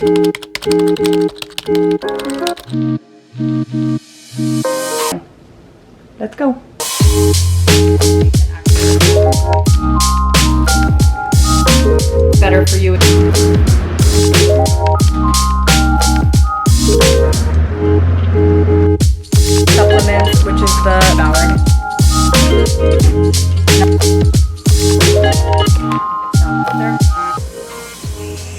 Let's go. Better for you. Supplements, which is the devouring.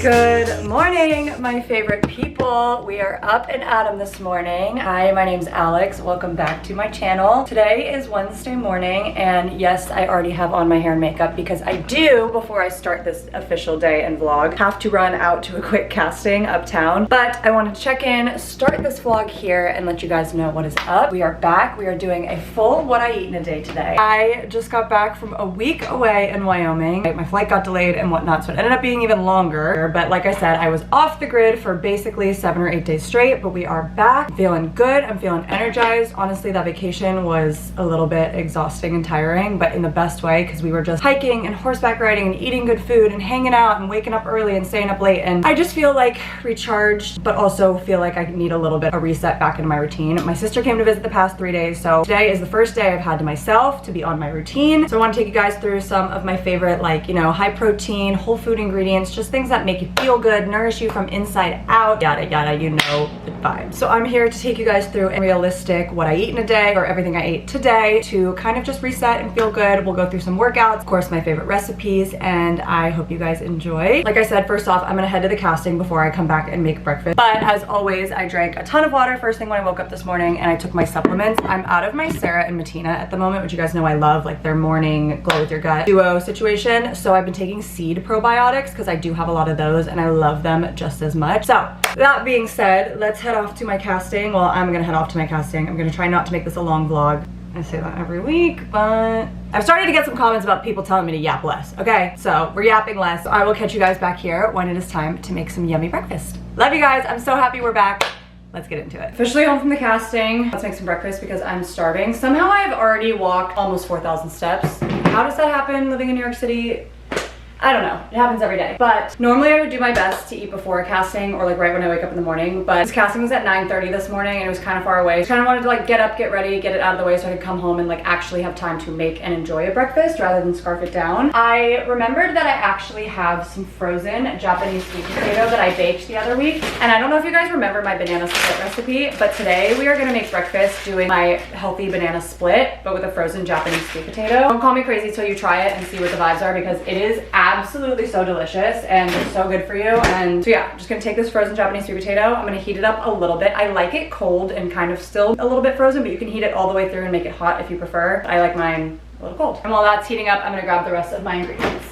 Good morning, my favorite people. We are up and at 'em this morning. Hi, my name's Alex. Welcome back to my channel. Today is Wednesday morning, and yes, I already have on my hair and makeup because I do, before I start this official day and vlog, have to run out to a quick casting uptown. But I wanted to check in, start this vlog here, and let you guys know what is up. We are back. We are doing a full what I eat in a day today. I just got back from a week away in Wyoming. My flight got delayed and whatnot, so it ended up being even longer. But like I said, I was off the grid for basically 7 or 8 days straight, but we are back. Feeling good. I'm feeling energized. Honestly, that vacation was a little bit exhausting and tiring, but in the best way, because we were just hiking and horseback riding and eating good food and hanging out and waking up early and staying up late. And I just feel like recharged, but also feel like I need a little bit of a reset back into my routine. My sister came to visit the past 3 days, so today is the first day I've had to myself to be on my routine. So I want to take you guys through some of my favorite, like, you know, high protein, whole food ingredients, just things that make you feel good, nourish you from inside out, yada yada, you know the vibe. So I'm here to take you guys through a realistic what I eat in a day, or everything I ate today, to kind of just reset and feel good. We'll go through some workouts, of course my favorite recipes, and I hope you guys enjoy. Like I said, first off, I'm gonna head to the casting before I come back and make breakfast. But as always, I drank a ton of water first thing when I woke up this morning, and I took my supplements. I'm out of my Sarah and Matina at the moment, which you guys know I love, like their morning glow with your gut duo situation. So I've been taking seed probiotics because I do have a lot of those and I love them just as much. So that being said, let's head off to my casting. Well, I'm gonna head off to my casting. I'm gonna try not to make this a long vlog. I say that every week, but I've started to get some comments about people telling me to yap less. Okay, so we're yapping less. I will catch you guys back here when it is time to make some yummy breakfast. Love you guys. I'm so happy we're back. Let's get into it. Officially home from the casting. Let's make some breakfast because I'm starving. Somehow I have already walked almost 4,000 steps. How does that happen living in New York City? I don't know, it happens every day. But normally I would do my best to eat before a casting, or like right when I wake up in the morning, but this casting was at 9:30 this morning and it was kind of far away. I kind of wanted to like get up, get ready, get it out of the way so I could come home and like actually have time to make and enjoy a breakfast rather than scarf it down. I remembered that I actually have some frozen Japanese sweet potato that I baked the other week. And I don't know if you guys remember my banana split recipe, but today we are gonna make breakfast doing my healthy banana split, but with a frozen Japanese sweet potato. Don't call me crazy till you try it and see what the vibes are, because it is absolutely so delicious and it's so good for you. And so yeah, I'm just gonna take this frozen Japanese sweet potato. I'm gonna heat it up a little bit. I like it cold and kind of still a little bit frozen, but you can heat it all the way through and make it hot if you prefer. I like mine a little cold. And while that's heating up, I'm gonna grab the rest of my ingredients.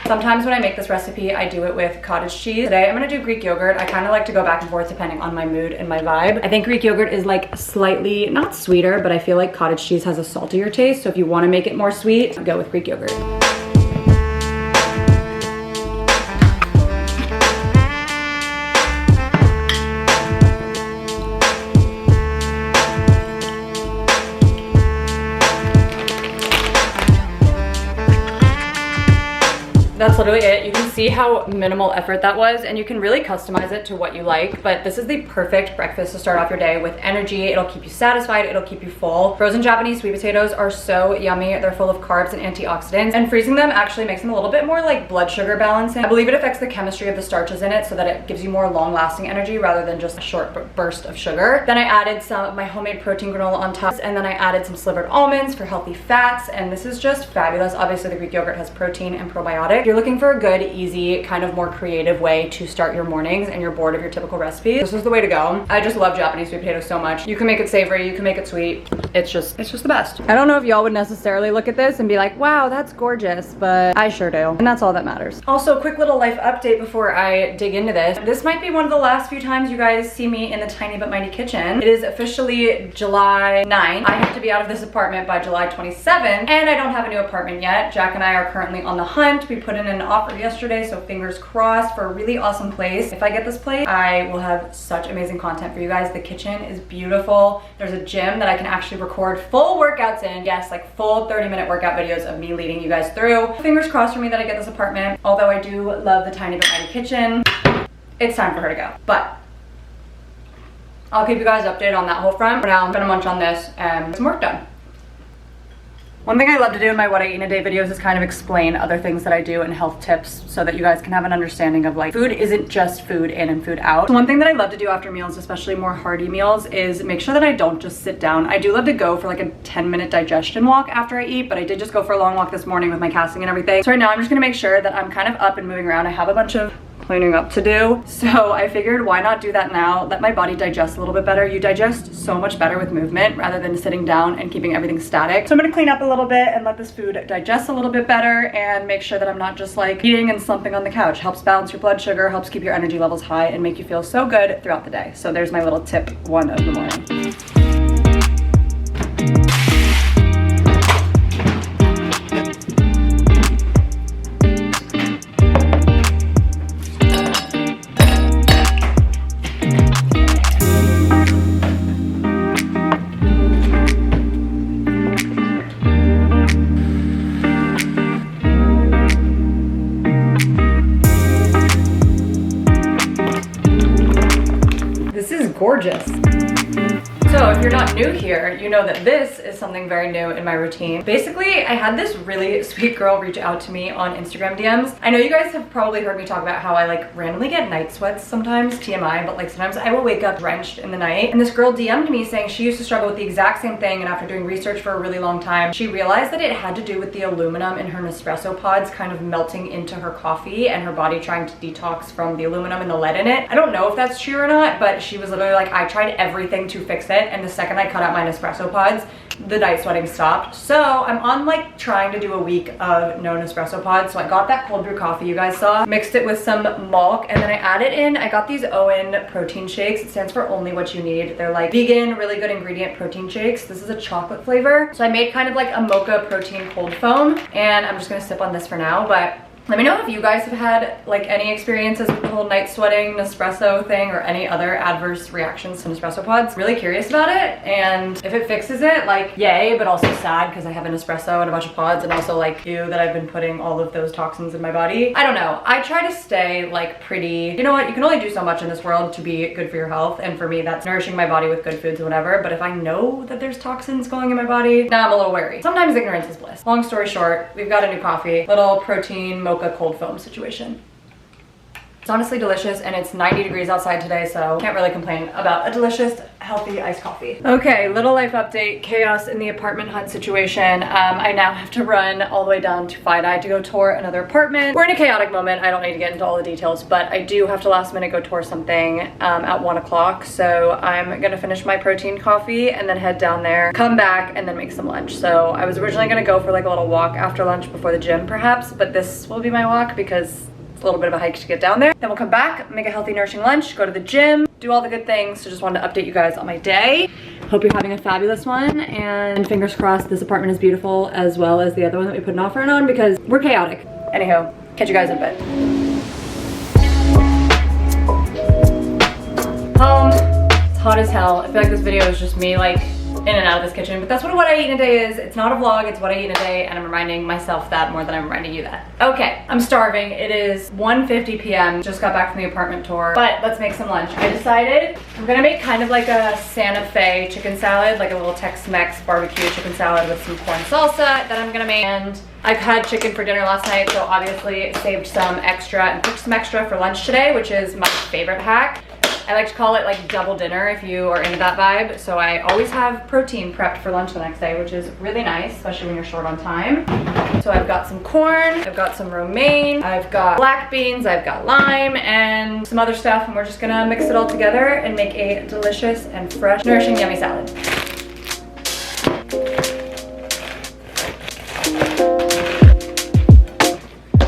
Sometimes when I make this recipe, I do it with cottage cheese. Today, I'm gonna do Greek yogurt. I kind of like to go back and forth depending on my mood and my vibe. I think Greek yogurt is like slightly, not sweeter, but I feel like cottage cheese has a saltier taste. So if you wanna make it more sweet, go with Greek yogurt. That's literally it. You can see how minimal effort that was, and you can really customize it to what you like, but this is the perfect breakfast to start off your day with energy. It'll keep you satisfied, it'll keep you full. Frozen Japanese sweet potatoes are so yummy. They're full of carbs and antioxidants, and freezing them actually makes them a little bit more like blood sugar balancing. I believe it affects the chemistry of the starches in it so that it gives you more long-lasting energy rather than just a short burst of sugar. Then I added some of my homemade protein granola on top, and then I added some slivered almonds for healthy fats, and this is just fabulous. Obviously the Greek yogurt has protein and probiotic. If you're looking for a good, easy, kind of more creative way to start your mornings and you're bored of your typical recipes, this is the way to go. I just love Japanese sweet potatoes so much. You can make it savory, you can make it sweet. It's just the best. I don't know if y'all would necessarily look at this and be like, wow, that's gorgeous, but I sure do. And that's all that matters. Also, quick little life update before I dig into this. This might be one of the last few times you guys see me in the tiny but mighty kitchen. It is officially July 9th. I have to be out of this apartment by July 27th, and I don't have a new apartment yet. Jack and I are currently on the hunt. We put in an offer yesterday, so fingers crossed for a really awesome place. If I get this place, I will have such amazing content for you guys. The kitchen is beautiful. There's a gym that I can actually record full workouts in. Yes, like full 30-minute workout videos of me leading you guys through. Fingers crossed for me that I get this apartment. Although I do love the tiny but mighty kitchen. it's time for her to go. But I'll keep you guys updated on that whole front. For now, I'm gonna munch on this and get some work done. One thing I love to do in my what I eat in a day videos is kind of explain other things that I do and health tips so that you guys can have an understanding of like food isn't just food in and food out. So one thing that I love to do after meals, especially more hearty meals, is make sure that I don't just sit down. I do love to go for like a 10-minute digestion walk after I eat, but I did just go for a long walk this morning with my casting and everything. So right now I'm just gonna make sure that I'm kind of up and moving around. I have a bunch of cleaning up to do, so I figured why not do that now, let my body digest a little bit better. You digest so much better with movement rather than sitting down and keeping everything static. So I'm gonna clean up a little bit and let this food digest a little bit better and make sure that I'm not just like eating and slumping on the couch. Helps balance your blood sugar, helps keep your energy levels high and make you feel so good throughout the day. So there's my little tip 1 of the morning. Gorgeous. So if you're not new here, you know that this is something very new in my routine. Basically, I had this really sweet girl reach out to me on Instagram DMs. I know you guys have probably heard me talk about how I like randomly get night sweats sometimes, TMI, but like sometimes I will wake up drenched in the night. And this girl DM'd me saying she used to struggle with the exact same thing, and after doing research for a really long time, she realized that it had to do with the aluminum in her Nespresso pods kind of melting into her coffee and her body trying to detox from the aluminum and the lead in it. I don't know if that's true or not, but she was literally like, I tried everything to fix it, and the second I cut out my Nespresso pods, the night sweating stopped. So I'm on like trying to do a week of no Nespresso pods. So I got that cold brew coffee you guys saw, mixed it with some milk, and then I added in, I got these Owen protein shakes. It stands for only what you need. They're like vegan, really good ingredient protein shakes. This is a chocolate flavor. So I made kind of like a mocha protein cold foam, and I'm just gonna sip on this for now, but let me know if you guys have had like any experiences with the whole night sweating Nespresso thing or any other adverse reactions to Nespresso pods. Really curious about it, and if it fixes it, like yay, but also sad because I have an Nespresso and a bunch of pods, and also like ew that I've been putting all of those toxins in my body. I don't know. I try to stay like pretty, you know what, you can only do so much in this world to be good for your health, and for me that's nourishing my body with good foods and whatever, but if I know that there's toxins going in my body, now I'm a little wary. Sometimes ignorance is bliss. Long story short, we've got a new coffee, little protein mocha cold foam situation. It's honestly delicious, and it's 90 degrees outside today, so can't really complain about a delicious, healthy iced coffee. Okay, little life update, chaos in the apartment hunt situation. I now have to run all the way down to Hiii to go tour another apartment. We're in a chaotic moment. I don't need to get into all the details, but I do have to last minute go tour something at 1 o'clock. So I'm gonna finish my protein coffee and then head down there, come back, and then make some lunch. So I was originally gonna go for like a little walk after lunch before the gym perhaps, but this will be my walk because a little bit of a hike to get down there. Then we'll come back, make a healthy, nourishing lunch, go to the gym, do all the good things. So just wanted to update you guys on my day. Hope you're having a fabulous one, and fingers crossed this apartment is beautiful as well as the other one that we put an offer in on, because we're chaotic. Anyhow, catch you guys in a bit. Home, it's hot as hell. I feel like this video is just me like in and out of this kitchen, but that's what I eat in a day is. It's not a vlog, it's what I eat in a day, and I'm reminding myself that more than I'm reminding you that. Okay, I'm starving. It is 1:50 p.m. Just got back from the apartment tour, but let's make some lunch. I decided I'm gonna make kind of like a Santa Fe chicken salad, like a little Tex-Mex barbecue chicken salad with some corn salsa that I'm gonna make. And I've had chicken for dinner last night, so obviously saved some extra and cooked some extra for lunch today, which is my favorite hack. I like to call it like double dinner if you are into that vibe. So I always have protein prepped for lunch the next day, which is really nice, especially when you're short on time. So I've got some corn, I've got some romaine, I've got black beans, I've got lime, and some other stuff, and we're just gonna mix it all together and make a delicious and fresh, nourishing, yummy salad.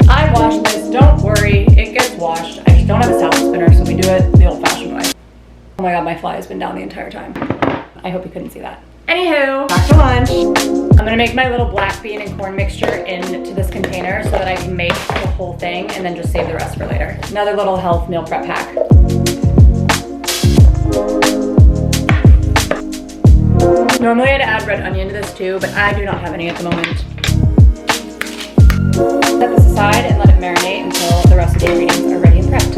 I washed this, don't worry, it gets washed. I just don't have a salad spinner, so we do it the old-fashioned way. Oh my god, my fly has been down the entire time. I hope you couldn't see that. Anywho, back to lunch. I'm gonna make my little black bean and corn mixture into this container so that I can make the whole thing and then just save the rest for later. Another little health meal prep hack. Normally I'd add red onion to this too, but I do not have any at the moment. Set this aside and let it marinate until the rest of the ingredients are ready and prepped.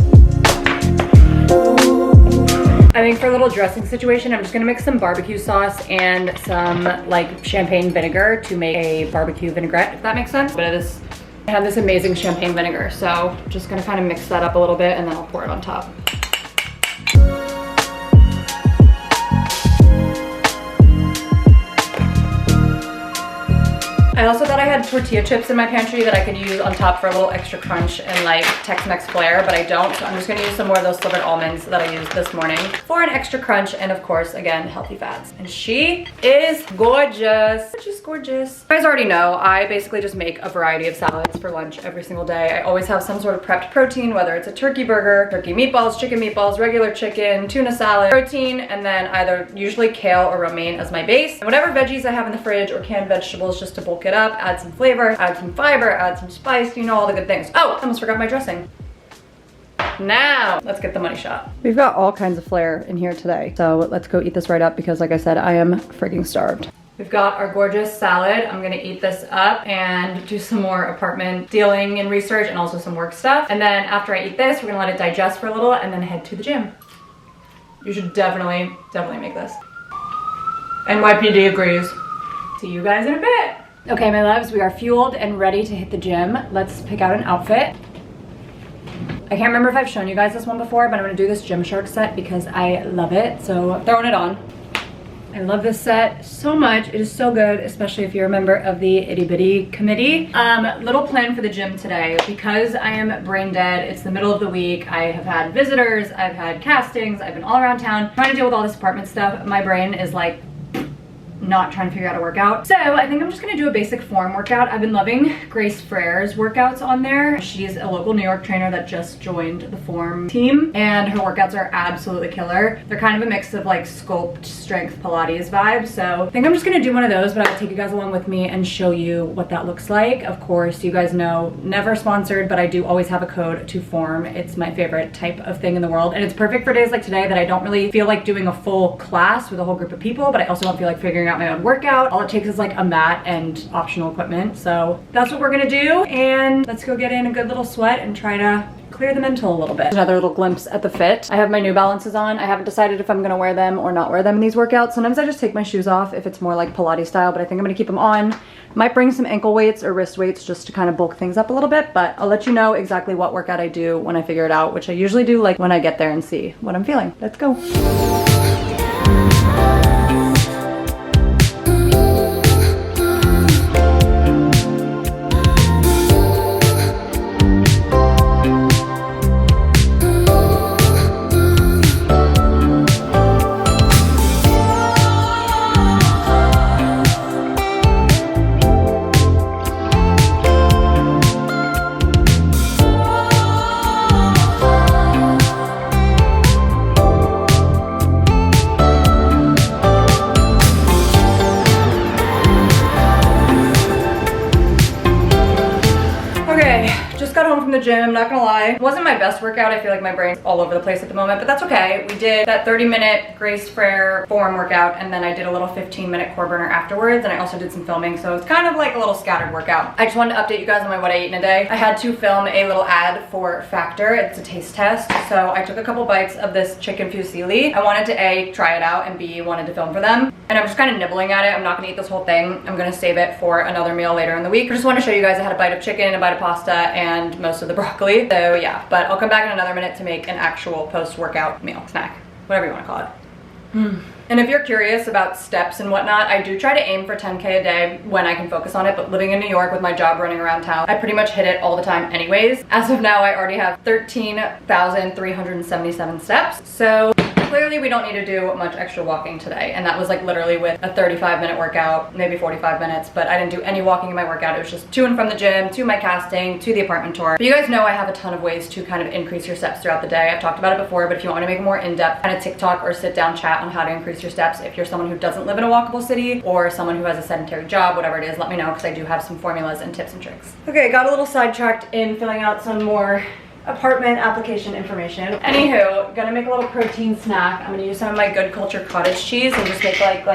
think for a little dressing situation, I'm just gonna mix some barbecue sauce and some like champagne vinegar to make a barbecue vinaigrette, if that makes sense. But I have this amazing champagne vinegar, so just gonna kind of mix that up a little bit and then I'll pour it on top. I also thought I had tortilla chips in my pantry that I could use on top for a little extra crunch and like Tex-Mex flair, but I don't. So I'm just gonna use some more of those slivered almonds that I used this morning for an extra crunch and of course, again, healthy fats. And she is gorgeous. Just gorgeous. You guys already know, I basically just make a variety of salads for lunch every single day. I always have some sort of prepped protein, whether it's a turkey burger, turkey meatballs, regular chicken, tuna salad, protein, and then either usually kale or romaine as my base. And whatever veggies I have in the fridge or canned vegetables just to bulk it up, add some flavor, add some fiber, add some spice, you know, all the good things. Oh, I almost forgot my dressing. Now, let's get the money shot. We've got all kinds of flair in here today. So let's go eat this right up because like I said, I am freaking starved. We've got our gorgeous salad. I'm gonna eat this up and do some more apartment dealing and research and also some work stuff. And then after I eat this, we're gonna let it digest for a little and then head to the gym. You should definitely make this. NYPD agrees. See you guys in a bit. Okay, my loves, we are fueled and ready to hit the gym. Let's pick out an outfit. I can't remember if I've shown you guys this one before, but I'm gonna do this Gymshark set because I love it. So I'm throwing it on. I love this set so much. It is so good, especially if you're a member of the itty bitty committee. Little plan for the gym today. Because I am brain dead, it's the middle of the week. I have had visitors, I've had castings, I've been all around town trying to deal with all this apartment stuff. My brain is like not trying to figure out a workout. So I think I'm just gonna do a basic form workout. I've been loving Grace Frere's workouts on there. She's a local New York trainer that just joined the form team and her workouts are absolutely killer. They're kind of a mix of like sculpt, strength, Pilates vibes. So I think I'm just gonna do one of those, but I'll take you guys along with me and show you what that looks like. Of course, you guys know, never sponsored, but I do always have a code to form. It's my favorite type of thing in the world. And it's perfect for days like today that I don't really feel like doing a full class with a whole group of people, but I also don't feel like figuring out my own workout. All it takes is like a mat and optional equipment. So that's what we're gonna do. And let's go get in a good little sweat and try to clear the mental a little bit. Another little glimpse at the fit. I have my New Balances on. I haven't decided if I'm gonna wear them or not wear them in these workouts. Sometimes I just take my shoes off if it's more like Pilates style, but I think I'm gonna keep them on. Might bring some ankle weights or wrist weights just to kind of bulk things up a little bit, but I'll let you know exactly what workout I do when I figure it out, which I usually do like when I get there and see what I'm feeling. Let's go. From the gym, not gonna lie. It wasn't my best workout. I feel like my brain's all over the place at the moment, but that's okay. We did that 30-minute Grace Frere form workout, and then I did a little 15-minute core burner afterwards, and I also did some filming, so it's kind of like a little scattered workout. I just wanted to update you guys on what I ate in a day. I had to film a little ad for Factor. It's a taste test, so I took a couple bites of this chicken fusilli. I wanted to A, try it out, and B, wanted to film for them. And I'm just kind of nibbling at it. I'm not gonna eat this whole thing. I'm gonna save it for another meal later in the week. I just want to show you guys I had a bite of chicken, a bite of pasta, and most of the broccoli. So yeah, but I'll come back in another minute to make an actual post-workout meal, snack, whatever you want to call it. And if you're curious about steps and whatnot, I do try to aim for 10K a day when I can focus on it, but living in New York with my job running around town, I pretty much hit it all the time anyways. As of now, I already have 13,377 steps. So clearly we don't need to do much extra walking today, and that was like literally with a 35-minute workout, maybe 45 minutes, but I didn't do any walking in my workout. It was just to and from the gym, to my casting, to the apartment tour. But you guys know I have a ton of ways to kind of increase your steps throughout the day. I've talked about it before, but if you want to make a more in-depth kind of TikTok or sit-down chat on how to increase your steps, if you're someone who doesn't live in a walkable city or someone who has a sedentary job, whatever it is, let me know because I do have some formulas and tips and tricks. Okay, got a little sidetracked in filling out some more apartment application information. Anywho, gonna make a little protein snack. I'm gonna use some of my Good Culture cottage cheese and just make like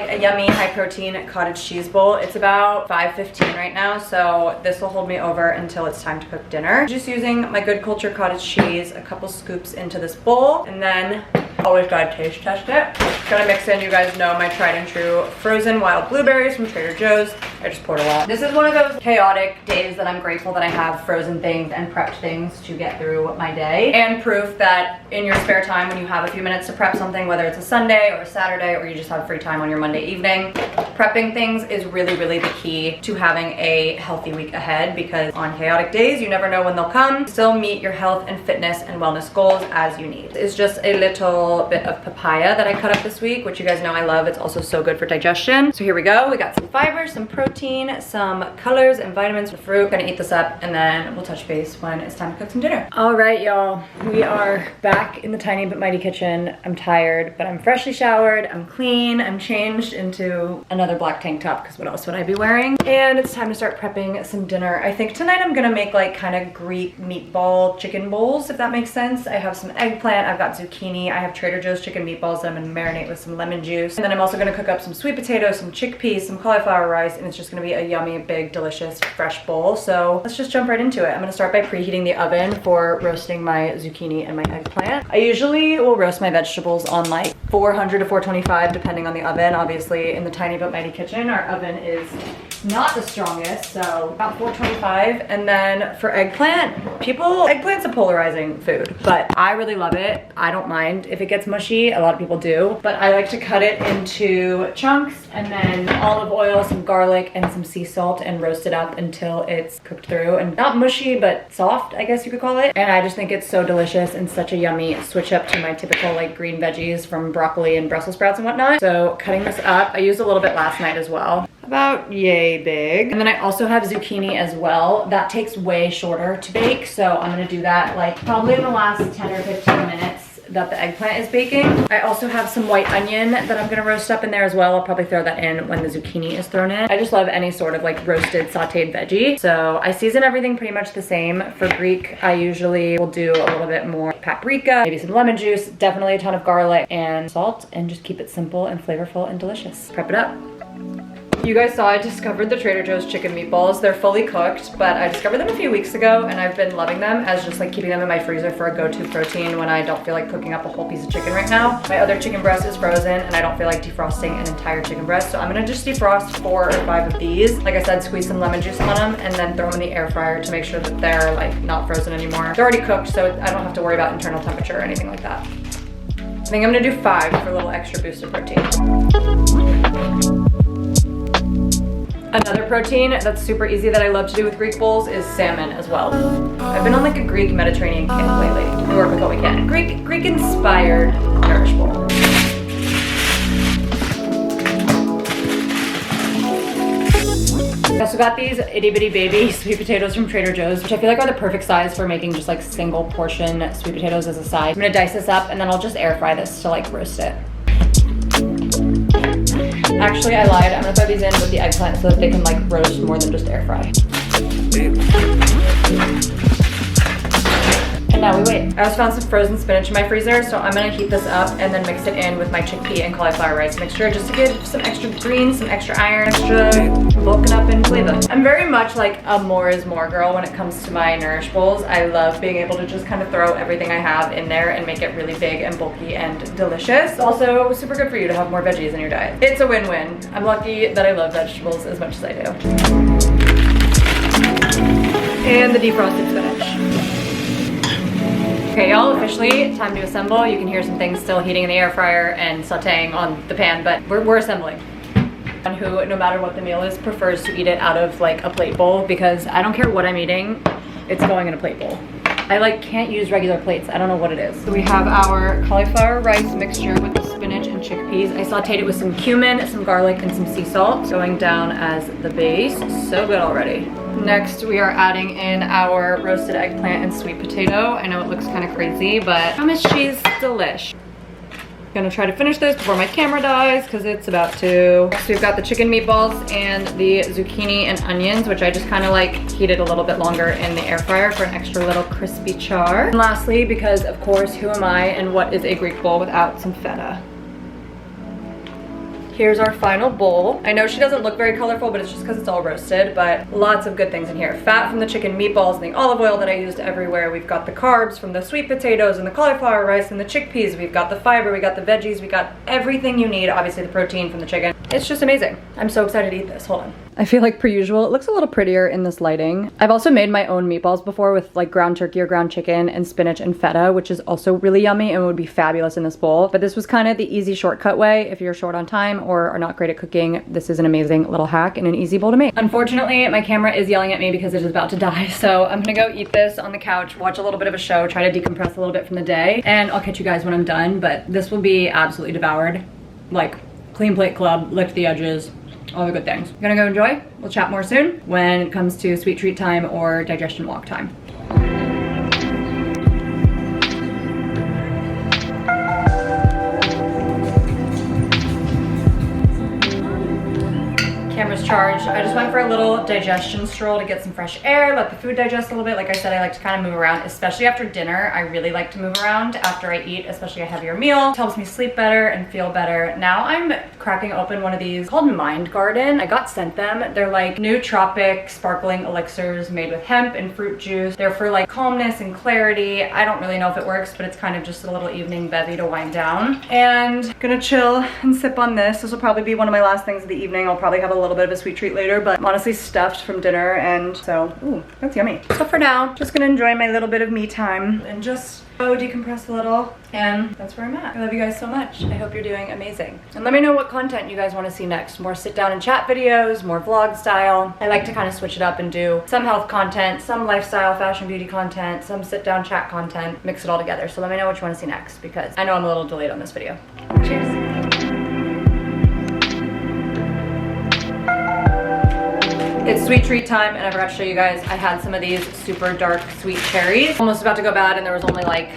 a yummy high protein cottage cheese bowl. It's about 5:15 right now, so this will hold me over until it's time to cook dinner. Just using my Good Culture cottage cheese, a couple scoops into this bowl, and then Always gotta taste test it. Gonna mix in, you guys know, my tried and true frozen wild blueberries from Trader Joe's. I just poured a lot. This is one of those chaotic days that I'm grateful that I have frozen things and prepped things to get through my day. And proof that in your spare time, when you have a few minutes to prep something, whether it's a Sunday or a Saturday, or you just have free time on your Monday evening, prepping things is really, really the key to having a healthy week ahead, because on chaotic days, you never know when they'll come. Still meet your health and fitness and wellness goals as you need. It's just a little bit of papaya that I cut up this week, which you guys know I love. It's also so good for digestion. So here we go. We got some fiber, some protein, some colors and vitamins, the fruit. Gonna eat this up and then we'll touch base when it's time to cook some dinner. All right, y'all. We are back in the tiny but mighty kitchen. I'm tired, but I'm freshly showered. I'm clean. I'm changed into another black tank top, because what else would I be wearing? And it's time to start prepping some dinner. I think tonight I'm gonna make like kind of Greek meatball chicken bowls, if that makes sense. I have some eggplant, I've got zucchini, I have Trader Joe's chicken meatballs that I'm gonna marinate with some lemon juice. And then I'm also gonna cook up some sweet potatoes, some chickpeas, some cauliflower rice, and it's just gonna be a yummy, big, delicious, fresh bowl. So let's just jump right into it. I'm gonna start by preheating the oven for roasting my zucchini and my eggplant. I usually will roast my vegetables on like 400 to 425, depending on the oven. Obviously, in the tiny but mighty kitchen, our oven is not the strongest, so about 425. And then for eggplant, eggplant's a polarizing food, but I really love it. I don't mind if it gets mushy. A lot of people do, but I like to cut it into chunks and then olive oil, some garlic, and some sea salt, and roast it up until it's cooked through and not mushy, but soft, I guess you could call it. And I just think it's so delicious and such a yummy switch up to my typical like green veggies from broccoli and Brussels sprouts and whatnot. So cutting this up, I used a little bit last night as well. About yay big. And then I also have zucchini as well. That takes way shorter to bake, so I'm gonna do that like probably in the last 10 or 15 minutes that the eggplant is baking. I also have some white onion that I'm gonna roast up in there as well. I'll probably throw that in when the zucchini is thrown in. I just love any sort of like roasted sauteed veggie. So I season everything pretty much the same. For Greek, I usually will do a little bit more paprika, maybe some lemon juice, definitely a ton of garlic and salt, and just keep it simple and flavorful and delicious. Prep it up. You guys saw I discovered the Trader Joe's chicken meatballs. They're fully cooked, but I discovered them a few weeks ago and I've been loving them as just like keeping them in my freezer for a go-to protein when I don't feel like cooking up a whole piece of chicken right now. My other chicken breast is frozen and I don't feel like defrosting an entire chicken breast, so I'm gonna just defrost 4 or 5 of these. Like I said, squeeze some lemon juice on them and then throw them in the air fryer to make sure that they're like not frozen anymore. They're already cooked, so I don't have to worry about internal temperature or anything like that. I think I'm gonna do 5 for a little extra boost of protein. Another protein that's super easy that I love to do with Greek bowls is salmon as well. I've been on like a Greek Mediterranean kick lately. We work with what we can. Greek inspired nourish bowl. I also got these itty bitty baby sweet potatoes from Trader Joe's, which I feel like are the perfect size for making just like single portion sweet potatoes as a side. I'm gonna dice this up and then I'll just air fry this to like roast it. Actually, I lied. I'm gonna throw these in with the eggplant so that they can like roast more than just air fry. And now we wait. I also found some frozen spinach in my freezer, so I'm gonna heat this up and then mix it in with my chickpea and cauliflower rice mixture just to give some extra greens, some extra iron, extra bulking up in flavor. I'm very much like a more is more girl when it comes to my nourish bowls. I love being able to just kind of throw everything I have in there and make it really big and bulky and delicious. It's also super good for you to have more veggies in your diet. It's a win-win. I'm lucky that I love vegetables as much as I do. And the defrosted spinach. Okay, y'all, officially time to assemble. You can hear some things still heating in the air fryer and sauteing on the pan, but we're assembling. And who, no matter what the meal is, prefers to eat it out of like a plate bowl, because I don't care what I'm eating, it's going in a plate bowl. I like can't use regular plates. I don't know what it is. So we have our cauliflower rice mixture with the spinach and chickpeas. I sauteed it with some cumin, some garlic, and some sea salt going down as the base. So good already. Next, we are adding in our roasted eggplant and sweet potato. I know it looks kind of crazy, but I promise she's delish. Gonna try to finish this before my camera dies because it's about to. Next, we've got the chicken meatballs and the zucchini and onions, which I just kind of like heated a little bit longer in the air fryer for an extra little crispy char. And lastly, because of course, who am I and what is a Greek bowl without some feta? Here's our final bowl. I know she doesn't look very colorful, but it's just because it's all roasted, but lots of good things in here. Fat from the chicken meatballs and the olive oil that I used everywhere. We've got the carbs from the sweet potatoes and the cauliflower rice and the chickpeas. We've got the fiber, we got the veggies, we got everything you need. Obviously the protein from the chicken. It's just amazing. I'm so excited to eat this. Hold on. I feel like per usual, it looks a little prettier in this lighting. I've also made my own meatballs before with like ground turkey or ground chicken and spinach and feta, which is also really yummy and would be fabulous in this bowl. But this was kind of the easy shortcut way. If you're short on time or are not great at cooking, this is an amazing little hack and an easy bowl to make. Unfortunately, my camera is yelling at me because it is about to die. So I'm gonna go eat this on the couch, watch a little bit of a show, try to decompress a little bit from the day, and I'll catch you guys when I'm done. But this will be absolutely devoured. Like clean plate club, lick the edges, all the good things. Gonna go enjoy. We'll chat more soon when it comes to sweet treat time or digestion walk time. Camera's charged. I just went for a little digestion stroll to get some fresh air, let the food digest a little bit. Like I said, I like to kind of move around, especially after dinner. I really like to move around after I eat, especially a heavier meal. It helps me sleep better and feel better. Now I'm cracking open one of these called Mind Garden. I got sent them. They're like nootropic sparkling elixirs made with hemp and fruit juice. They're for like calmness and clarity. I don't really know if it works, but it's kind of just a little evening bevy to wind down. And gonna chill and sip on this. This will probably be one of my last things of the evening. I'll probably have a little bit of a sweet treat later, but I'm honestly stuffed from dinner, and so, ooh, that's yummy. So for now, just gonna enjoy my little bit of me time and just decompress a little, and that's where I'm at. I love you guys so much. I hope you're doing amazing. And let me know what content you guys want to see next. More sit down and chat videos, more vlog style. I like to kind of switch it up and do some health content, some lifestyle, fashion, beauty content, some sit down chat content, mix it all together. So let me know what you want to see next, because I know I'm a little delayed on this video. Cheers. It's sweet treat time, and I forgot to show you guys, I had some of these super dark sweet cherries. Almost about to go bad, and there was only like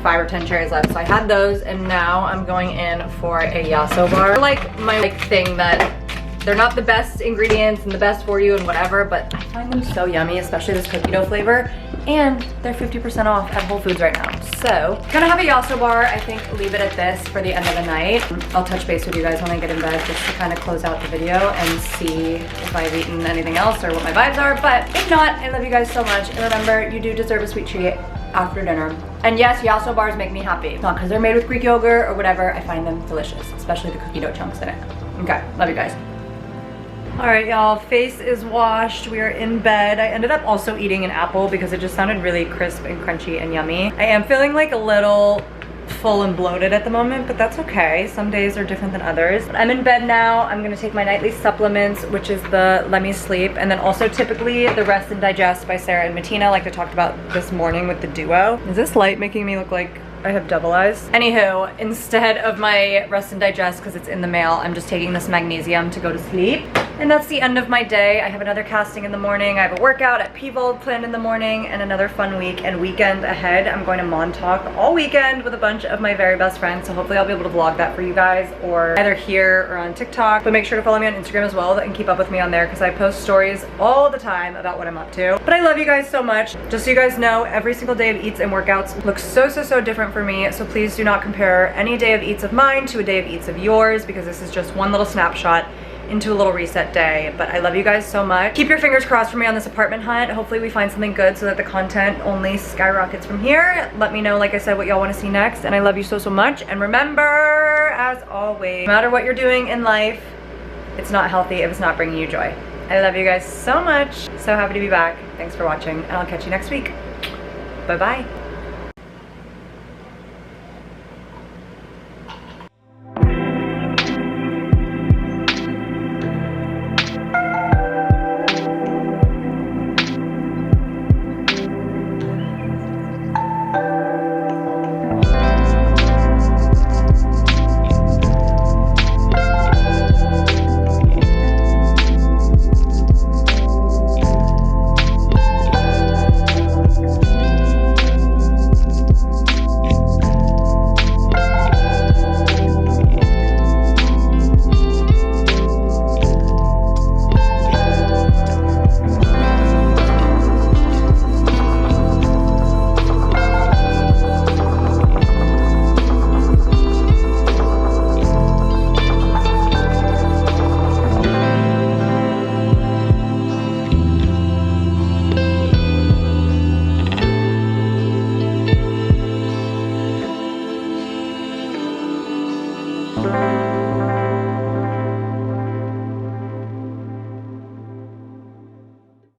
5 or 10 cherries left. So I had those, and now I'm going in for a yasso bar. Like my thing that they're not the best ingredients and the best for you and whatever, but I find them so yummy, especially this cookie dough flavor. And they're 50% off at Whole Foods right now. So, gonna have a yasso bar. I think leave it at this for the end of the night. I'll touch base with you guys when I get in bed just to kind of close out the video and see if I've eaten anything else or what my vibes are. But if not, I love you guys so much. And remember, you do deserve a sweet treat after dinner. And yes, yasso bars make me happy. Not because they're made with Greek yogurt or whatever. I find them delicious, especially the cookie dough chunks in it. Okay, love you guys. All right, y'all, face is washed. We are in bed. I ended up also eating an apple because it just sounded really crisp and crunchy and yummy. I am feeling like a little full and bloated at the moment, but that's okay. Some days are different than others. I'm in bed now. I'm gonna take my nightly supplements, which is the Let Me Sleep, and then also typically the Rest and Digest by Sarah and Martina, like I talked about this morning with the duo. Is this light making me look like I have double eyes? Anywho, instead of my Rest and Digest, because it's in the mail, I'm just taking this magnesium to go to sleep. And that's the end of my day. I have another casting in the morning. I have a workout at Pivold planned in the morning, and another fun week and weekend ahead. I'm going to Montauk all weekend with a bunch of my very best friends, so hopefully I'll be able to vlog that for you guys, or either here or on TikTok. But make sure to follow me on Instagram as well and keep up with me on there, because I post stories all the time about what I'm up to. But I love you guys so much. Just so you guys know, every single day of eats and workouts looks so different for me, so please do not compare any day of eats of mine to a day of eats of yours, because this is just one little snapshot into a little reset day. But I love you guys so much. Keep your fingers crossed for me on this apartment hunt. Hopefully we find something good so that the content only skyrockets from here. Let me know, like I said, what y'all want to see next, and I love you so much. And remember, as always, no matter what you're doing in life, it's not healthy if it's not bringing you joy. I love you guys so much. So happy to be back. Thanks for watching, and I'll catch you next week. Bye-bye.